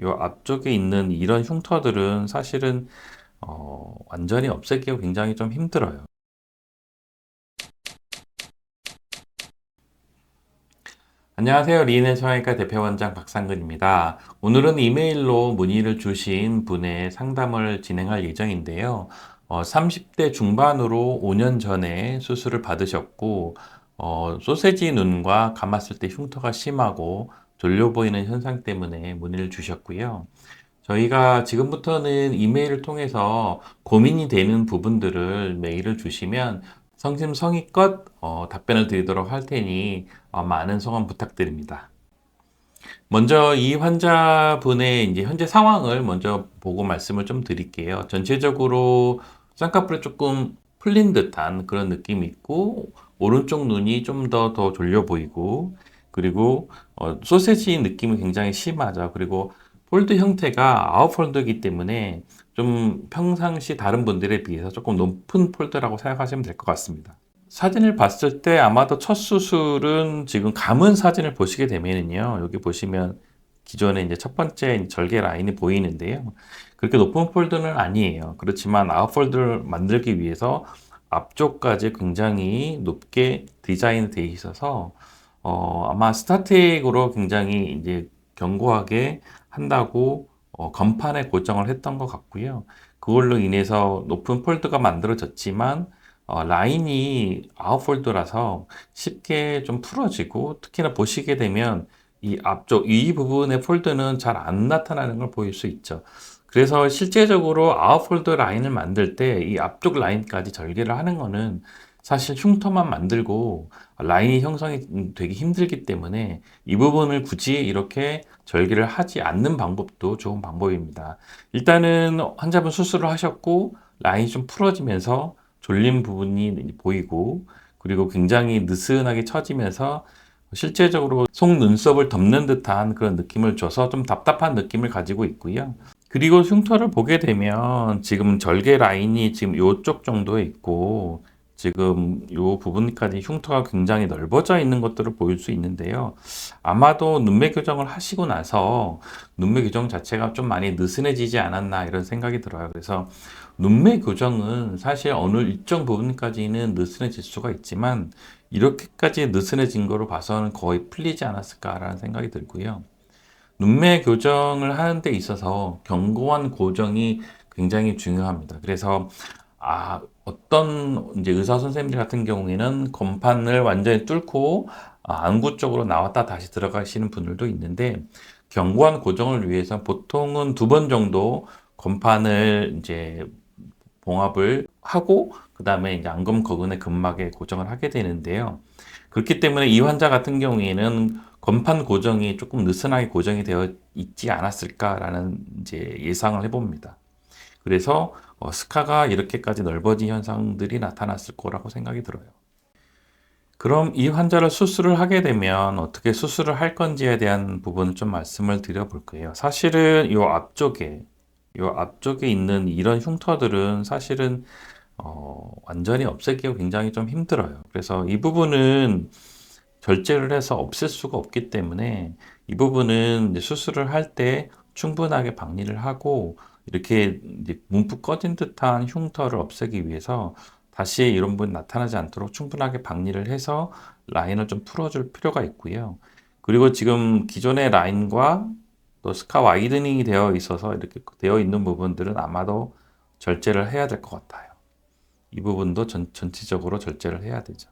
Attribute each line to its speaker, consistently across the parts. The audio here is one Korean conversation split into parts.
Speaker 1: 요 앞쪽에 있는 이런 흉터들은 사실은 완전히 없애기가 굉장히 좀 힘들어요. 안녕하세요. 리인의 성형외과 대표원장 박상근입니다. 오늘은 이메일로 문의를 주신 분의 상담을 진행할 예정인데요. 30대 중반으로 5년 전에 수술을 받으셨고, 소세지 눈과 감았을 때 흉터가 심하고 졸려 보이는 현상 때문에 문의를 주셨고요. 저희가 지금부터는 이메일을 통해서 고민이 되는 부분들을 메일을 주시면 성심성의껏 답변을 드리도록 할 테니 많은 성원 부탁드립니다. 먼저 이 환자분의 이제 현재 상황을 먼저 보고 말씀을 좀 드릴게요. 전체적으로 쌍꺼풀이 조금 풀린 듯한 그런 느낌이 있고, 오른쪽 눈이 좀 더 졸려 보이고, 그리고 소세지 느낌이 굉장히 심하죠. 그리고 폴드 형태가 아웃폴드이기 때문에 좀 평상시 다른 분들에 비해서 조금 높은 폴드라고 생각하시면 될 것 같습니다. 사진을 봤을 때 아마도 첫 수술은 지금 감은 사진을 보시게 되면은요. 여기 보시면 기존에 이제 첫 번째 절개 라인이 보이는데요. 그렇게 높은 폴드는 아니에요. 그렇지만 아웃폴드를 만들기 위해서 앞쪽까지 굉장히 높게 디자인되어 있어서 아마 스타틱으로 굉장히 이제 견고하게 한다고 건판에 고정을 했던 것 같고요. 그걸로 인해서 높은 폴드가 만들어졌지만 라인이 아웃폴더라서 쉽게 좀 풀어지고, 특히나 보시게 되면 이 앞쪽 이 부분의 폴드는 잘 안 나타나는 걸 보일 수 있죠. 그래서 실제적으로 아웃폴더 라인을 만들 때 이 앞쪽 라인까지 절개를 하는 거는 사실 흉터만 만들고 라인이 형성이 되기 힘들기 때문에 이 부분을 굳이 이렇게 절개를 하지 않는 방법도 좋은 방법입니다. 일단은 환자분 수술을 하셨고 라인이 좀 풀어지면서 졸린 부분이 보이고, 그리고 굉장히 느슨하게 처지면서 실제적으로 속눈썹을 덮는 듯한 그런 느낌을 줘서 좀 답답한 느낌을 가지고 있고요. 그리고 흉터를 보게 되면 지금 절개 라인이 지금 요쪽 정도에 있고, 지금 요 부분까지 흉터가 굉장히 넓어져 있는 것들을 보일 수 있는데요. 아마도 눈매 교정을 하시고 나서 눈매 교정 자체가 좀 많이 느슨해지지 않았나 이런 생각이 들어요. 그래서 눈매 교정은 사실 어느 일정 부분까지는 느슨해질 수가 있지만 이렇게까지 느슨해진 거로 봐서는 거의 풀리지 않았을까라는 생각이 들고요. 눈매 교정을 하는 데 있어서 견고한 고정이 굉장히 중요합니다. 그래서 어떤 이제 의사 선생님들 같은 경우에는 건판을 완전히 뚫고 안구 쪽으로 나왔다 다시 들어가시는 분들도 있는데, 견고한 고정을 위해서 보통은 2번 정도 건판을 이제 봉합을 하고 그다음에 이제 안검 거근의 근막에 고정을 하게 되는데요. 그렇기 때문에 이 환자 같은 경우에는 건판 고정이 조금 느슨하게 고정이 되어 있지 않았을까라는 이제 예상을 해봅니다. 그래서 스카가 이렇게까지 넓어진 현상들이 나타났을 거라고 생각이 들어요. 그럼 이 환자를 수술을 하게 되면 어떻게 수술을 할 건지에 대한 부분을 좀 말씀을 드려볼 거예요. 사실은 이 앞쪽에 있는 이런 흉터들은 사실은 완전히 없애기가 굉장히 좀 힘들어요. 그래서 이 부분은 절제를 해서 없앨 수가 없기 때문에 이 부분은 이제 수술을 할 때 충분하게 박리를 하고, 이렇게 이제 움푹 꺼진 듯한 흉터를 없애기 위해서 다시 이런 부분이 나타나지 않도록 충분하게 박리를 해서 라인을 좀 풀어줄 필요가 있고요. 그리고 지금 기존의 라인과 또 스카 와이드닝이 되어 있어서 이렇게 되어 있는 부분들은 아마도 절제를 해야 될 것 같아요. 이 부분도 전체적으로 절제를 해야 되죠.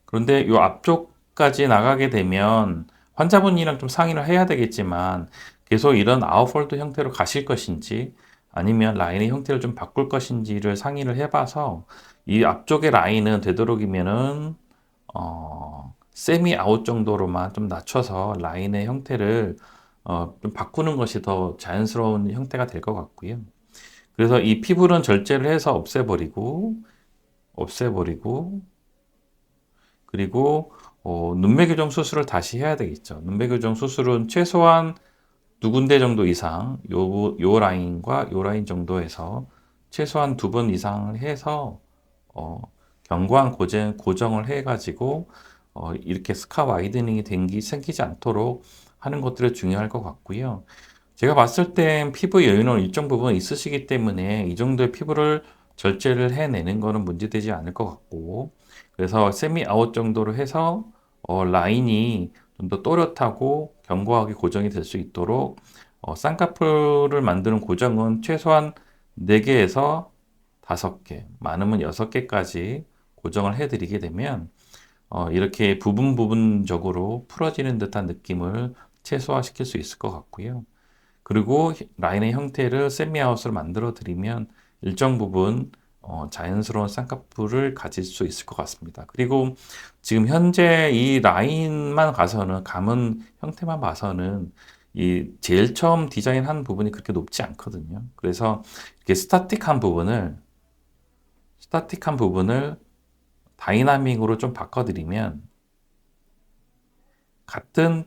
Speaker 1: 그런데 이 앞쪽까지 나가게 되면 환자분이랑 좀 상의를 해야 되겠지만, 계속 이런 아웃폴드 형태로 가실 것인지 아니면 라인의 형태를 좀 바꿀 것인지를 상의를 해봐서, 이 앞쪽의 라인은 되도록이면은 세미 아웃 정도로만 좀 낮춰서 라인의 형태를 좀 바꾸는 것이 더 자연스러운 형태가 될 것 같고요. 그래서 이 피부는 절제를 해서 없애버리고, 그리고 눈매 교정 수술을 다시 해야 되겠죠. 눈매 교정 수술은 최소한 2군데 정도 이상, 요 라인과 요 라인 정도에서 최소한 2번 이상을 해서 어, 견고한 고정을 해가지고 이렇게 스카 와이드닝이 생기지 않도록 하는 것들이 중요할 것 같고요. 제가 봤을 땐 피부 여유는 일정 부분 있으시기 때문에 이 정도의 피부를 절제를 해내는 거는 문제되지 않을 것 같고, 그래서 세미 아웃 정도로 해서 라인이 좀 더 또렷하고 견고하게 고정이 될 수 있도록 쌍꺼풀을 만드는 고정은 최소한 4개에서 5개, 많으면 6개까지 고정을 해드리게 되면 이렇게 부분적으로 풀어지는 듯한 느낌을 최소화시킬 수 있을 것 같고요. 그리고 라인의 형태를 세미아웃으로 만들어 드리면 일정 부분 자연스러운 쌍꺼풀을 가질 수 있을 것 같습니다. 그리고 지금 현재 이 라인만 가서는, 감은 형태만 봐서는 이 제일 처음 디자인한 부분이 그렇게 높지 않거든요. 그래서 이렇게 스타틱한 부분을 다이나믹으로 좀 바꿔드리면, 같은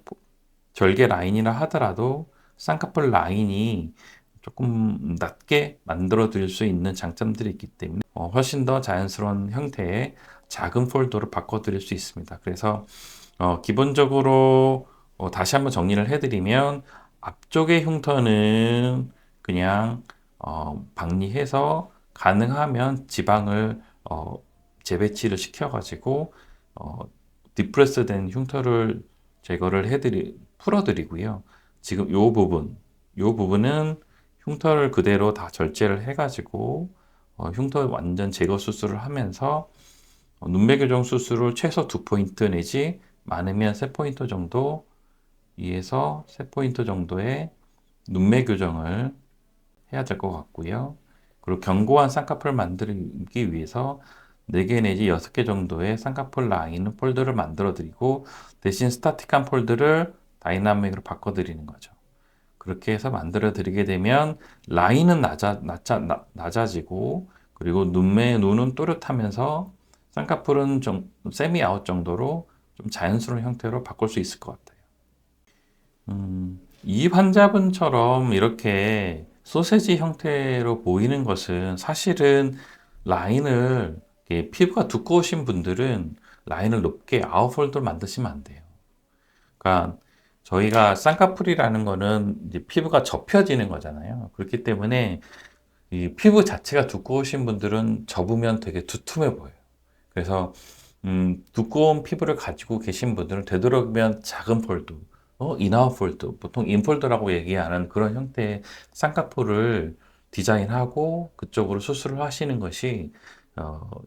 Speaker 1: 절개 라인이라 하더라도 쌍꺼풀 라인이 조금 낮게 만들어 드릴 수 있는 장점들이 있기 때문에 훨씬 더 자연스러운 형태의 작은 폴더로 바꿔 드릴 수 있습니다. 그래서 기본적으로 다시 한번 정리를 해드리면, 앞쪽의 흉터는 그냥 박리해서 가능하면 지방을 재배치를 시켜가지고 디프레스 된 흉터를 제거를 풀어드리고요. 지금 요 부분은 흉터를 그대로 다 절제를 해가지고 흉터 완전 제거 수술을 하면서 눈매 교정 수술을 최소 2포인트 내지 많으면 3포인트 정도, 2에서 3포인트 정도의 눈매 교정을 해야 될 것 같고요. 그리고 견고한 쌍꺼풀을 만들기 위해서 4개 내지 6개 정도의 쌍꺼풀 라인 폴드를 만들어 드리고, 대신 스타틱한 폴드를 다이나믹으로 바꿔 드리는 거죠. 그렇게 해서 만들어 드리게 되면 라인은 낮아지고, 그리고 눈은 또렷하면서 쌍꺼풀은 좀 세미 아웃 정도로 좀 자연스러운 형태로 바꿀 수 있을 것 같아요. 이 환자분처럼 이렇게 소세지 형태로 보이는 것은, 사실은 라인을, 피부가 두꺼우신 분들은 라인을 높게 아웃폴더를 만드시면 안 돼요. 그러니까 저희가 쌍꺼풀이라는 거는 이제 피부가 접혀지는 거잖아요. 그렇기 때문에 이 피부 자체가 두꺼우신 분들은 접으면 되게 두툼해 보여요. 그래서 두꺼운 피부를 가지고 계신 분들은 되도록이면 작은 폴드, 인아웃 폴드, 보통 인폴드라고 얘기하는 그런 형태의 쌍꺼풀을 디자인하고 그쪽으로 수술을 하시는 것이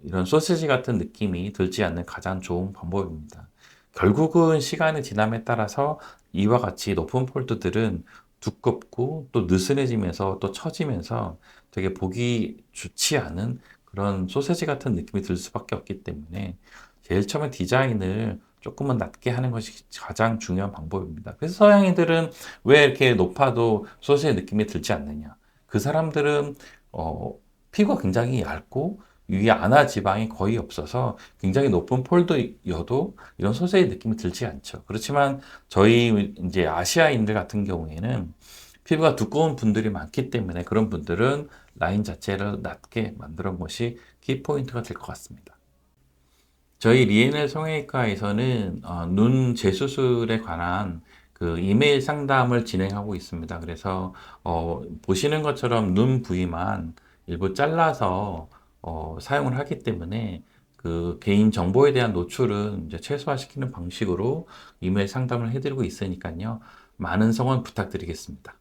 Speaker 1: 이런 소시지 같은 느낌이 들지 않는 가장 좋은 방법입니다. 결국은 시간이 지남에 따라서 이와 같이 높은 폴드들은 두껍고 또 느슨해지면서 또 처지면서 되게 보기 좋지 않은 그런 소세지 같은 느낌이 들 수밖에 없기 때문에, 제일 처음에 디자인을 조금은 낮게 하는 것이 가장 중요한 방법입니다. 그래서 서양인들은 왜 이렇게 높아도 소세지 느낌이 들지 않느냐? 그 사람들은 피부가 굉장히 얇고 위에 안화 지방이 거의 없어서 굉장히 높은 폴드여도 이런 소세지 느낌이 들지 않죠. 그렇지만 저희 이제 아시아인들 같은 경우에는 피부가 두꺼운 분들이 많기 때문에, 그런 분들은 라인 자체를 낮게 만드는 것이 키포인트가 될 것 같습니다. 저희 리에넬 성형외과에서는 눈 재수술에 관한 그 이메일 상담을 진행하고 있습니다. 그래서 보시는 것처럼 눈 부위만 일부 잘라서 사용을 하기 때문에 그 개인 정보에 대한 노출은 이제 최소화시키는 방식으로 이메일 상담을 해드리고 있으니까요. 많은 성원 부탁드리겠습니다.